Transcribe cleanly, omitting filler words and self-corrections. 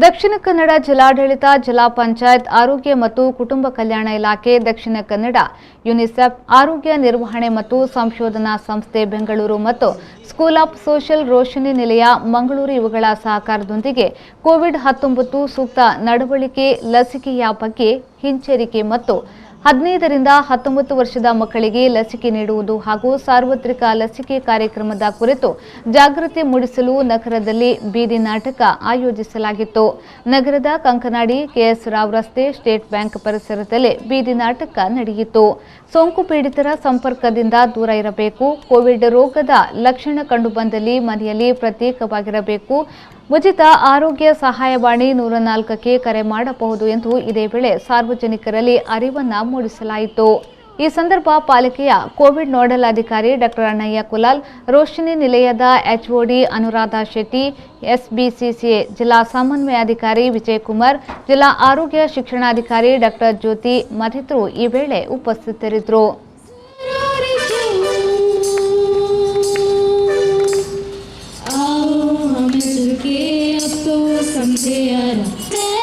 ದಕ್ಷಿಣ ಕನ್ನಡ ಜಿಲ್ಲಾಡಳಿತ, ಜಿಲ್ಲಾ ಪಂಚಾಯತ್, ಆರೋಗ್ಯ ಮತ್ತು ಕುಟುಂಬ ಕಲ್ಯಾಣ ಇಲಾಖೆ, ದಕ್ಷಿಣ ಕನ್ನಡ, ಯುನಿಸೆಫ್, ಆರೋಗ್ಯ ನಿರ್ವಹಣೆ ಮತ್ತು ಸಂಶೋಧನಾ ಸಂಸ್ಥೆ ಬೆಂಗಳೂರು ಮತ್ತು ಸ್ಕೂಲ್ ಆಫ್ ಸೋಷಿಯಲ್ ರೋಶನಿ ನಿಲಯ ಮಂಗಳೂರು ಇವುಗಳ ಸಹಕಾರದೊಂದಿಗೆ ಕೋವಿಡ್-19 ಸೂಕ್ತ ನಡವಳಿಕೆ ಲಸಿಕೆಯ ಬಗ್ಗೆ ಹಿಂಜರಿಕೆ ಮತ್ತು 15 ರಿಂದ 19 ವರ್ಷದ ಮಕ್ಕಳಿಗೆ ಲಸಿಕೆ ನೀಡುವುದು ಹಾಗೂ ಸಾರ್ವತ್ರಿಕ ಲಸಿಕೆ ಕಾರ್ಯಕ್ರಮದ ಕುರಿತು ಜಾಗೃತಿ ಮೂಡಿಸಲು ನಗರದಲ್ಲಿ ಬೀದಿ ನಾಟಕ ಆಯೋಜಿಸಲಾಗಿತ್ತು. ನಗರದ ಕಂಕನಾಡಿ ಕೆಎಸ್ ರಾವ್ ರಸ್ತೆ ಸ್ಟೇಟ್ ಬ್ಯಾಂಕ್ ಪರಿಸರದಲ್ಲಿ ಬೀದಿ ನಾಟಕ ನಡೆಯಿತು. ಸೋಂಕು ಪೀಡಿತರ ಸಂಪರ್ಕದಿಂದ ದೂರ ಇರಬೇಕು, ಕೋವಿಡ್ ರೋಗದ ಲಕ್ಷಣ ಕಂಡುಬಂದಲ್ಲಿ ಮನೆಯಲ್ಲಿ ಪ್ರತ್ಯೇಕವಾಗಿರಬೇಕು, ಉಚಿತ ಆರೋಗ್ಯ ಸಹಾಯವಾಣಿ 104ಕ್ಕೆ ಕರೆ ಮಾಡಬಹುದು ಎಂದು ಇದೇ ವೇಳೆ ಸಾರ್ವಜನಿಕರಲ್ಲಿ ಅರಿವನ್ನ ಮೂಡಿಸಲಾಯಿತು. ಈ ಸಂದರ್ಭ ಪಾಲಿಕೆಯ ಕೋವಿಡ್ ನೋಡಲ್ ಅಧಿಕಾರಿ ಡಾ ಅಣ್ಣಯ್ಯ ಕುಲಾಲ್, ರೋಶನಿ ನಿಲಯದ ಎಚ್ಒಡಿ ಅನುರಾಧ ಶೆಟ್ಟಿ, ಎಸ್ಬಿಸಿಸಿಎ ಜಿಲ್ಲಾ ಸಮನ್ವಯಾಧಿಕಾರಿ ವಿಜಯಕುಮಾರ್, ಜಿಲ್ಲಾ ಆರೋಗ್ಯ ಶಿಕ್ಷಣಾಧಿಕಾರಿ ಡಾ ಜ್ಯೋತಿ ಮತ್ತಿತರರು ಈ ವೇಳೆ ಉಪಸ್ಥಿತರಿದ್ದರು. समझे यार